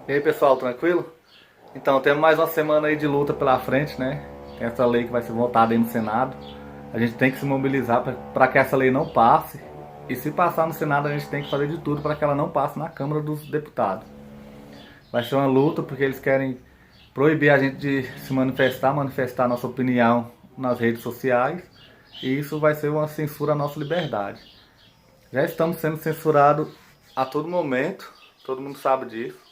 E aí, pessoal, tranquilo? Então, temos mais uma semana aí de luta pela frente, né? Tem essa lei que vai ser votada aí no Senado. A gente tem que se mobilizar para que essa lei não passe. E se passar no Senado, a gente tem que fazer de tudo para que ela não passe na Câmara dos Deputados. Vai ser uma luta porque eles querem proibir a gente de se manifestar nossa opinião nas redes sociais. E isso vai ser uma censura à nossa liberdade. Já estamos sendo censurados a todo momento, todo mundo sabe disso.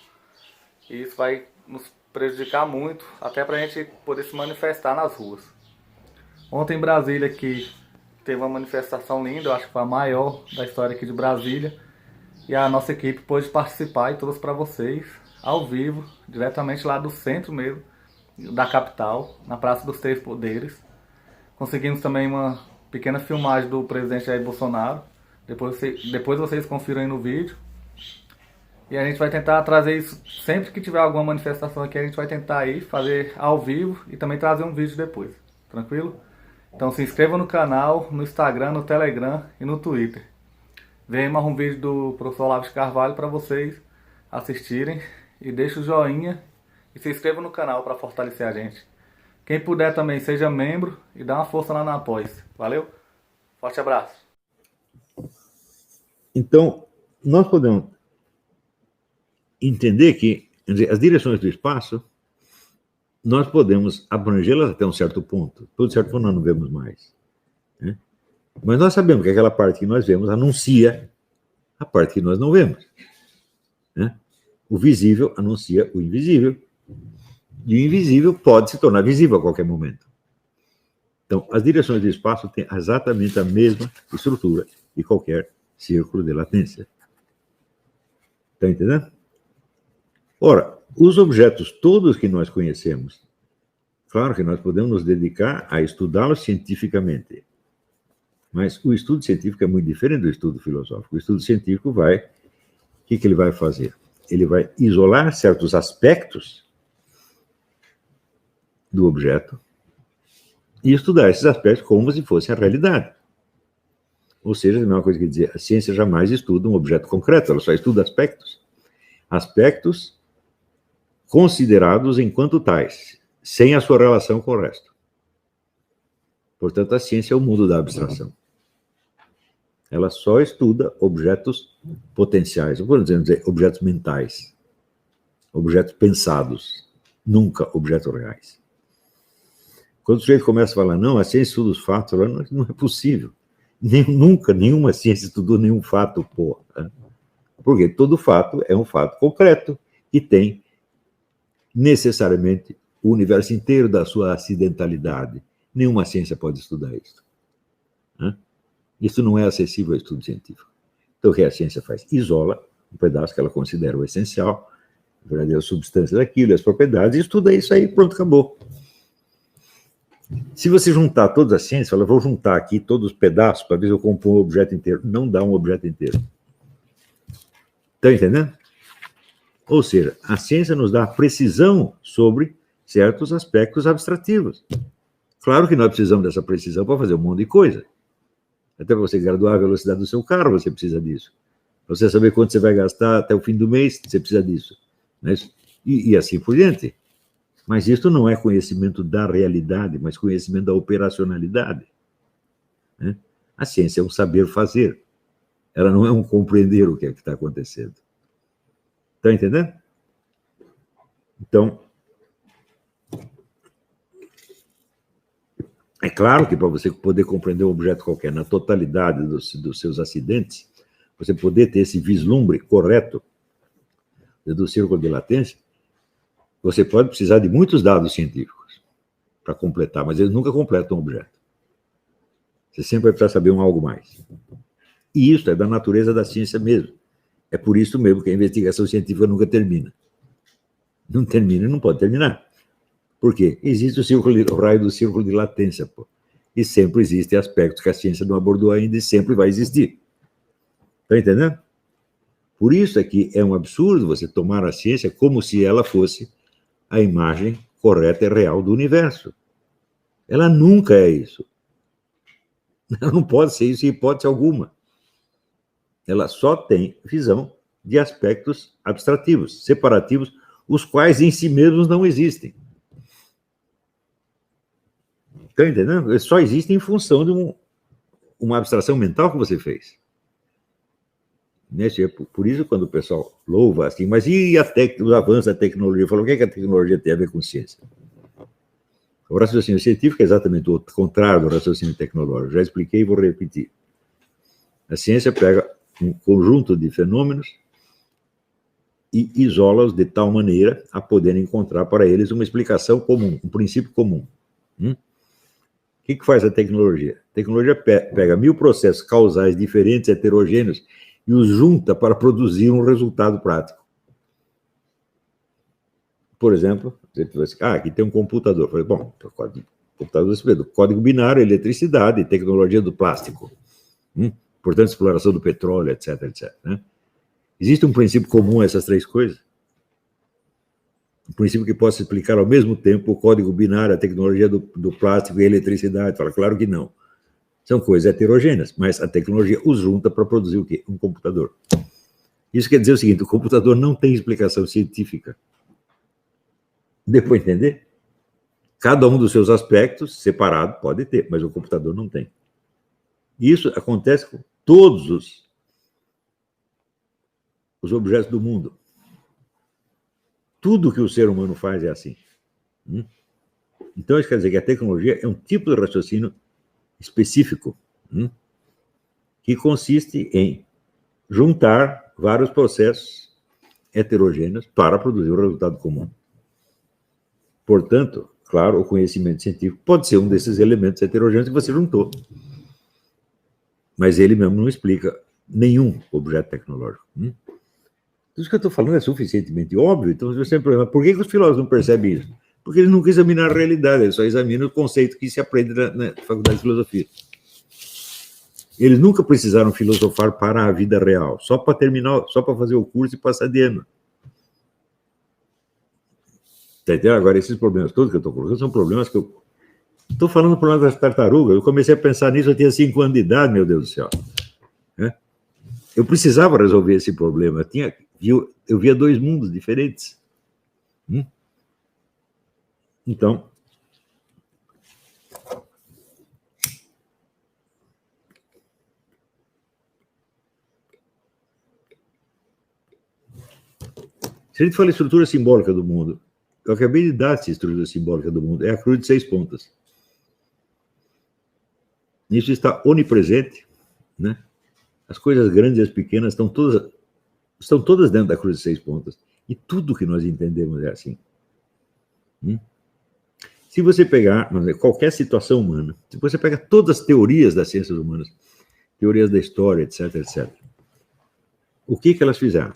E isso vai nos prejudicar muito, até para a gente poder se manifestar nas ruas. Ontem em Brasília que teve uma manifestação linda, eu acho que foi a maior da história aqui de Brasília. E a nossa equipe pôde participar e trouxe para vocês, ao vivo, diretamente lá do centro mesmo, da capital, na Praça dos Três Poderes. Conseguimos também uma pequena filmagem do presidente Jair Bolsonaro. Depois vocês confiram aí no vídeo. E a gente vai tentar trazer isso sempre que tiver alguma manifestação aqui, a gente vai tentar aí fazer ao vivo e também trazer um vídeo depois. Tranquilo? Então se inscreva no canal, no Instagram, no Telegram e no Twitter. Vem mais um vídeo do professor Olavo de Carvalho para vocês assistirem e deixe o joinha e se inscreva no canal para fortalecer a gente. Quem puder também seja membro e dá uma força lá na Apoia-se. Valeu? Forte abraço. Então, nós podemos entender que, quer dizer, as direções do espaço, nós podemos abrangê-las até um certo ponto. Todo certo ponto nós não vemos mais. Né? Mas nós sabemos que aquela parte que nós vemos anuncia a parte que nós não vemos. Né? O visível anuncia o invisível. E o invisível pode se tornar visível a qualquer momento. Então, as direções do espaço têm exatamente a mesma estrutura de qualquer círculo de latência. Está entendendo? Ora, os objetos todos que nós conhecemos, claro que nós podemos nos dedicar a estudá-los cientificamente, mas o estudo científico é muito diferente do estudo filosófico. O estudo científico o que ele vai fazer? Ele vai isolar certos aspectos do objeto e estudar esses aspectos como se fosse a realidade. Ou seja, a mesma coisa que dizer, a ciência jamais estuda um objeto concreto, ela só estuda aspectos. Aspectos considerados enquanto tais, sem a sua relação com o resto. Portanto, a ciência é o mundo da abstração. Ela só estuda objetos potenciais, ou podemos dizer, objetos mentais, objetos pensados, nunca objetos reais. Quando o sujeito começa a falar, não, a ciência estuda os fatos, não é possível. Nunca, nenhuma ciência estudou nenhum fato, porra. Porque todo fato é um fato concreto e tem necessariamente o universo inteiro da sua acidentalidade. Nenhuma ciência pode estudar isso. Isso não é acessível ao estudo científico. Então, o que a ciência faz? Isola um pedaço que ela considera o essencial, a verdadeira substância daquilo, as propriedades, e estuda isso aí, pronto, acabou. Se você juntar todas as ciências, fala, vou juntar aqui todos os pedaços para ver se eu compor um objeto inteiro. Não dá um objeto inteiro. Está entendendo? Ou seja, a ciência nos dá precisão sobre certos aspectos abstrativos. Claro que nós precisamos dessa precisão para fazer um monte de coisa. Até para você graduar a velocidade do seu carro, você precisa disso. Para você saber quanto você vai gastar até o fim do mês, você precisa disso. Né? E assim por diante. Mas isso não é conhecimento da realidade, mas conhecimento da operacionalidade. Né? A ciência é um saber fazer. Ela não é um compreender o que é que está acontecendo. Está entendendo? Então, é claro que para você poder compreender um objeto qualquer na totalidade dos seus acidentes, você poder ter esse vislumbre correto do círculo de latência, você pode precisar de muitos dados científicos para completar, mas eles nunca completam um objeto. Você sempre vai precisar saber algo mais. E isso é da natureza da ciência mesmo. É por isso mesmo que a investigação científica nunca termina. Não termina e não pode terminar. Por quê? Existe o raio do círculo de latência, pô. E sempre existem aspectos que a ciência não abordou ainda e sempre vai existir. Está entendendo? Por isso é que é um absurdo você tomar a ciência como se ela fosse a imagem correta e real do universo. Ela nunca é isso. Ela não pode ser isso em hipótese alguma. Ela só tem visão de aspectos abstrativos, separativos, os quais em si mesmos não existem. Estão entendendo? Eles só existem em função de uma abstração mental que você fez. Por isso, quando o pessoal louva assim, mas e os avanços da tecnologia? Falou, o que a tecnologia tem a ver com ciência? O raciocínio científico é exatamente o contrário do raciocínio tecnológico. Já expliquei e vou repetir. A ciência pega um conjunto de fenômenos e isola-os de tal maneira a poder encontrar para eles uma explicação comum, um princípio comum. O que faz a tecnologia? A tecnologia pega 1000 processos causais diferentes, heterogêneos, e os junta para produzir um resultado prático. Por exemplo, você vai dizer, aqui tem um computador. Eu falei, bom, computador, código binário, eletricidade, tecnologia do plástico. Portanto, exploração do petróleo, etc, etc. Né? Existe um princípio comum a essas três coisas? Um princípio que possa explicar ao mesmo tempo o código binário, a tecnologia do plástico e a eletricidade? Fala, claro que não. São coisas heterogêneas, mas a tecnologia os junta para produzir o quê? Um computador. Isso quer dizer o seguinte, o computador não tem explicação científica. Deu para entender? Cada um dos seus aspectos, separado, pode ter, mas o computador não tem. Isso acontece com todos os objetos do mundo. Tudo que o ser humano faz é assim. Então, isso quer dizer que a tecnologia é um tipo de raciocínio específico, que consiste em juntar vários processos heterogêneos para produzir um resultado comum. Portanto, claro, o conhecimento científico pode ser um desses elementos heterogêneos que você juntou. Mas ele mesmo não explica nenhum objeto tecnológico. Tudo isso que eu estou falando é suficientemente óbvio, então você tem problema. Por que os filósofos não percebem isso? Porque eles nunca examinam a realidade, eles só examinam o conceito que se aprende na faculdade de filosofia. Eles nunca precisaram filosofar para a vida real, só para terminar, só para fazer o curso e passar de ano. Tá entendendo? Agora, esses problemas todos que eu estou colocando são problemas que eu estou falando do problema das tartarugas. Eu comecei a pensar nisso, eu tinha 5 anos de idade, meu Deus do céu. Eu precisava resolver esse problema. Eu via 2 mundos diferentes. Então, se a gente fala em estrutura simbólica do mundo, eu acabei de dar essa estrutura simbólica do mundo, é a cruz de 6 pontas. Isso está onipresente, né? As coisas grandes e as pequenas estão todas dentro da cruz de 6 pontas. E tudo que nós entendemos é assim. Se você pegar qualquer situação humana, se você pega todas as teorias das ciências humanas, teorias da história, etc, etc, o que elas fizeram?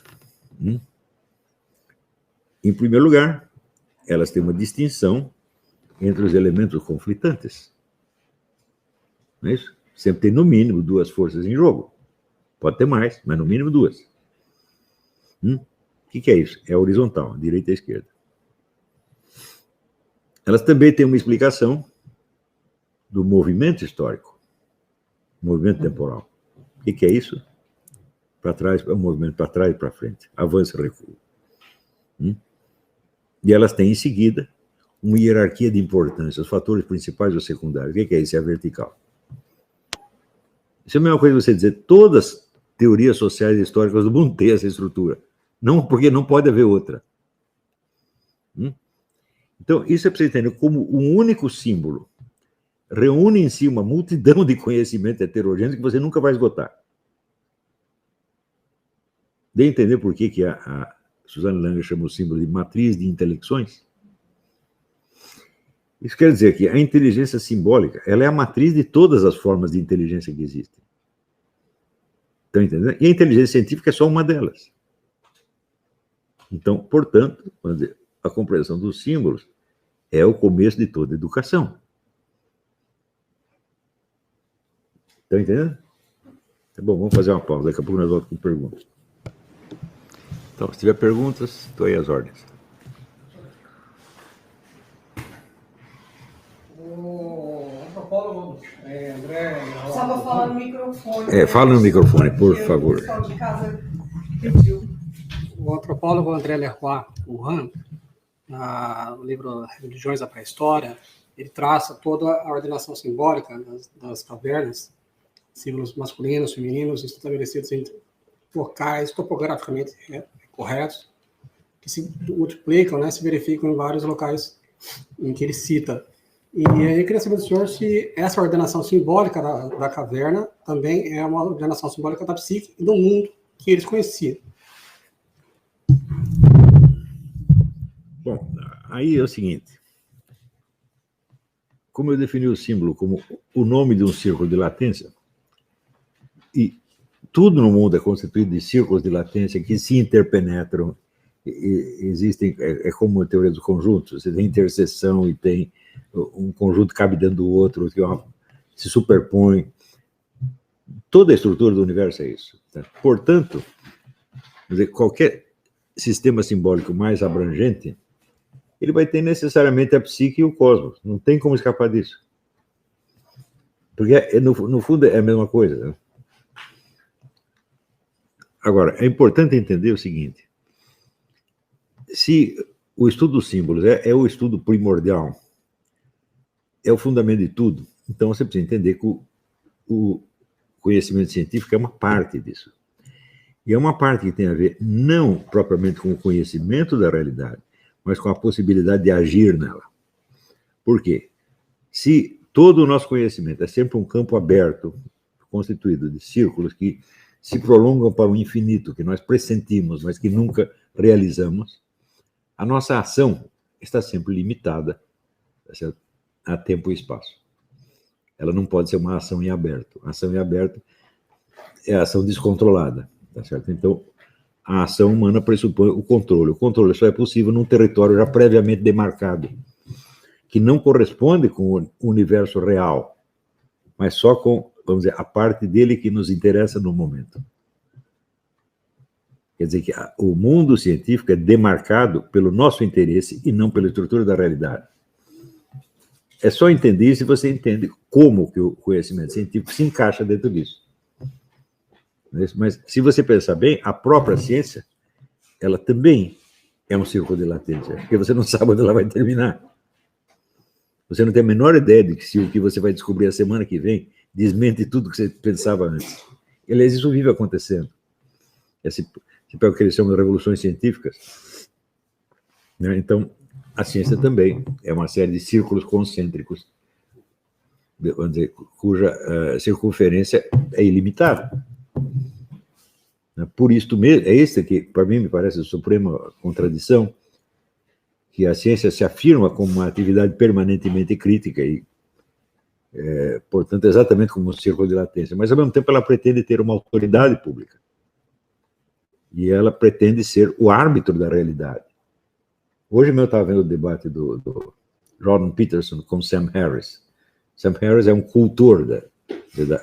Em primeiro lugar, elas têm uma distinção entre os elementos conflitantes. Não é isso? Sempre tem, no mínimo, 2 forças em jogo. Pode ter mais, mas no mínimo 2. O que é isso? É horizontal, a direita e a esquerda. Elas também têm uma explicação do movimento histórico, movimento temporal. O que é isso? Para trás, é um movimento para trás e para frente, avanço e recuo. E elas têm, em seguida, uma hierarquia de importância, os fatores principais ou secundários. O que é isso? É a vertical. Isso é a mesma coisa que você dizer, todas as teorias sociais e históricas do mundo têm essa estrutura. Não, porque não pode haver outra. Então, isso é para você entender como um único símbolo reúne em si uma multidão de conhecimento heterogêneo que você nunca vai esgotar. Dê a entender por que a Suzanne Langer chama o símbolo de matriz de intelecções? Isso quer dizer que a inteligência simbólica, ela é a matriz de todas as formas de inteligência que existem. Estão entendendo? E a inteligência científica é só uma delas. Então, portanto, vamos dizer, a compreensão dos símbolos é o começo de toda a educação. Estão entendendo? Tá bom, vamos fazer uma pausa. Daqui a pouco nós voltamos com perguntas. Então, se tiver perguntas, estou aí às ordens. O antropólogo André... Só vou falar no microfone. Fala no microfone, por favor. O pessoal de casa pediu. O antropólogo André Lerroy Gourhan, no livro Religiões da Pré-História, ele traça toda a ordenação simbólica das cavernas, símbolos masculinos, femininos, estabelecidos em locais topograficamente corretos, que se multiplicam, né, se verificam em vários locais em que ele cita. E aí eu queria saber do senhor se essa ordenação simbólica da caverna também é uma ordenação simbólica da psique e do mundo que eles conheciam. Bom, aí é o seguinte. Como eu defini o símbolo como o nome de um círculo de latência, e tudo no mundo é constituído de círculos de latência que se interpenetram, existem, é como a teoria dos conjuntos, você tem interseção e tem um conjunto que cabe dentro do outro, que se superpõe. Toda a estrutura do universo é isso. Tá? Portanto, qualquer sistema simbólico mais abrangente, ele vai ter necessariamente a psique e o cosmos. Não tem como escapar disso. Porque, no fundo, é a mesma coisa. Né? Agora, é importante entender o seguinte. Se o estudo dos símbolos é o estudo primordial, é o fundamento de tudo, então você precisa entender que o conhecimento científico é uma parte disso. E é uma parte que tem a ver não propriamente com o conhecimento da realidade, mas com a possibilidade de agir nela. Por quê? Se todo o nosso conhecimento é sempre um campo aberto, constituído de círculos que se prolongam para o infinito, que nós pressentimos, mas que nunca realizamos, a nossa ação está sempre limitada a tempo e espaço. Ela não pode ser uma ação em aberto. A ação em aberto é a ação descontrolada, tá certo? Então, a ação humana pressupõe o controle. O controle só é possível num território já previamente demarcado, que não corresponde com o universo real, mas só com, vamos dizer, a parte dele que nos interessa no momento. Quer dizer que o mundo científico é demarcado pelo nosso interesse e não pela estrutura da realidade. É só entender se você entende como que o conhecimento científico se encaixa dentro disso. Mas, se você pensar bem, a própria ciência, ela também é um círculo de latência, porque você não sabe onde ela vai terminar. Você não tem a menor ideia de que se o que você vai descobrir a semana que vem desmente tudo que você pensava antes. Aliás, isso vive acontecendo. Você pega o que eles chamam de revoluções científicas. Então, a ciência também é uma série de círculos concêntricos, vamos dizer, cuja circunferência é ilimitada. Por isto mesmo, é isso que, para mim, me parece a suprema contradição, que a ciência se afirma como uma atividade permanentemente crítica e, portanto, exatamente como um círculo de latência, mas, ao mesmo tempo, ela pretende ter uma autoridade pública. E ela pretende ser o árbitro da realidade. Hoje mesmo eu estava vendo o debate do Jordan Peterson com Sam Harris. Sam Harris é um cultor da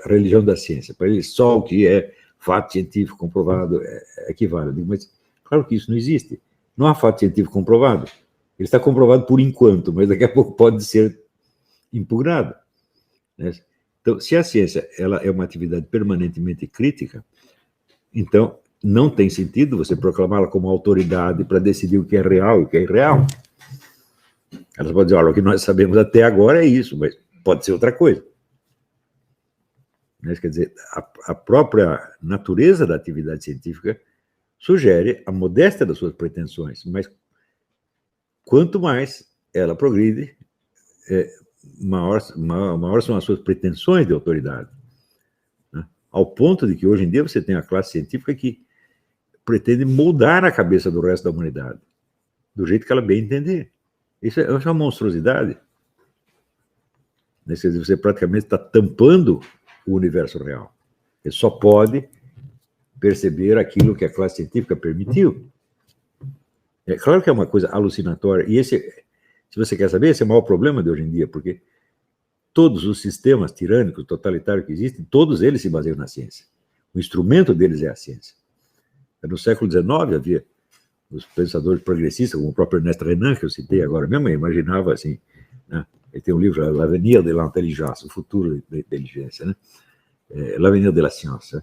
religião da ciência. Para ele, só o que é fato científico comprovado equivale. Eu digo, mas claro que isso não existe. Não há fato científico comprovado. Ele está comprovado por enquanto, mas daqui a pouco pode ser impugnado. Né? Então, se a ciência ela é uma atividade permanentemente crítica, então não tem sentido você proclamá-la como autoridade para decidir o que é real e o que é irreal. Elas podem dizer, olha, o que nós sabemos até agora é isso, mas pode ser outra coisa. Quer dizer, a própria natureza da atividade científica sugere a modéstia das suas pretensões, mas quanto mais ela progride, maior são as suas pretensões de autoridade. Né? Ao ponto de que hoje em dia você tem a classe científica que pretende moldar a cabeça do resto da humanidade, do jeito que ela bem entender. Isso é uma monstruosidade. Você praticamente está tampando o universo real. Ele só pode perceber aquilo que a classe científica permitiu. É claro que é uma coisa alucinatória. E se você quer saber, esse é o maior problema de hoje em dia, porque todos os sistemas tirânicos, totalitários que existem, todos eles se baseiam na ciência. O instrumento deles é a ciência. No século XIX havia os pensadores progressistas, como o próprio Ernesto Renan, que eu citei agora mesmo, eu imaginava assim, né? Ele tem um livro, L'Avenir de l'Intelligence, o futuro da inteligência, né? L'Avenir de la Science.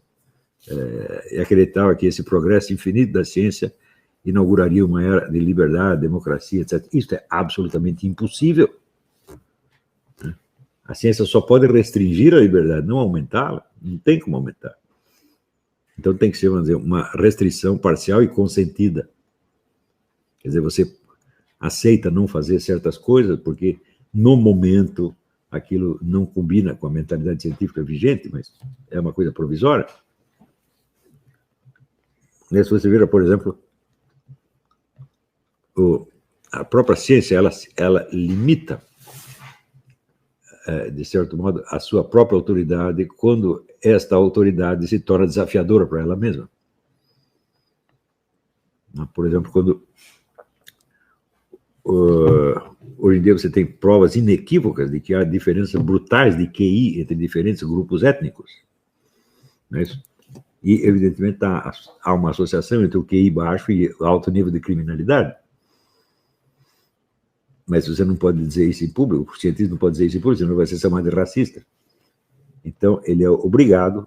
E acreditava que esse progresso infinito da ciência inauguraria uma era de liberdade, democracia, etc. Isso é absolutamente impossível. A ciência só pode restringir a liberdade, não aumentá-la. Não tem como aumentar. Então tem que ser, vamos dizer, uma restrição parcial e consentida. Quer dizer, você aceita não fazer certas coisas porque, no momento, aquilo não combina com a mentalidade científica vigente, mas é uma coisa provisória. Se você vira, por exemplo, a própria ciência, ela limita, de certo modo, a sua própria autoridade quando esta autoridade se torna desafiadora para ela mesma. Por exemplo, quando hoje em dia você tem provas inequívocas de que há diferenças brutais de QI entre diferentes grupos étnicos. Não é isso? E, evidentemente, há uma associação entre o QI baixo e o alto nível de criminalidade. Mas você não pode dizer isso em público, o cientista não pode dizer isso em público, senão vai ser chamado de racista. Então, ele é obrigado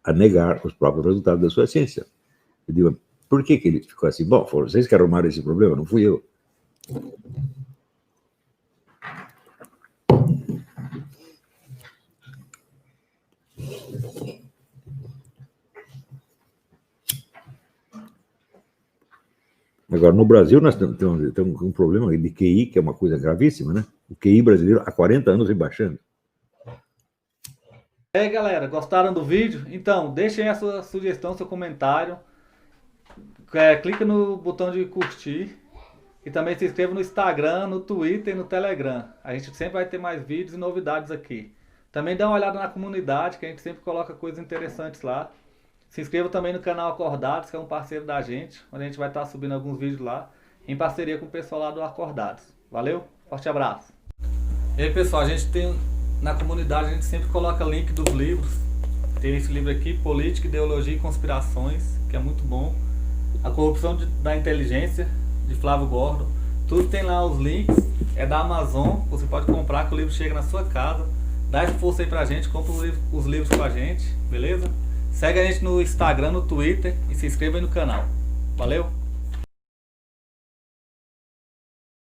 a negar os próprios resultados da sua ciência. Eu digo, por que ele ficou assim? Bom, foram vocês que arrumaram esse problema, não fui eu. Agora, no Brasil, nós temos um problema de QI, que é uma coisa gravíssima, né? O QI brasileiro há 40 anos vem baixando. E aí, galera, gostaram do vídeo? Então, deixem a sua sugestão, seu comentário. Clica no botão de curtir. E também se inscreva no Instagram, no Twitter e no Telegram. A gente sempre vai ter mais vídeos e novidades aqui. Também dá uma olhada na comunidade, que a gente sempre coloca coisas interessantes lá. Se inscreva também no canal Acordados, que é um parceiro da gente, onde a gente vai estar subindo alguns vídeos lá, em parceria com o pessoal lá do Acordados. Valeu? Forte abraço! E aí, pessoal, a gente tem, na comunidade, a gente sempre coloca link dos livros. Tem esse livro aqui, Política, Ideologia e Conspirações, que é muito bom. A Corrupção da Inteligência, de Flávio Gordon. Tudo tem lá os links, é da Amazon, você pode comprar que o livro chega na sua casa. Dá essa força aí pra gente, compra os livros com a gente, beleza? Segue a gente no Instagram, no Twitter e se inscreva aí no canal. Valeu!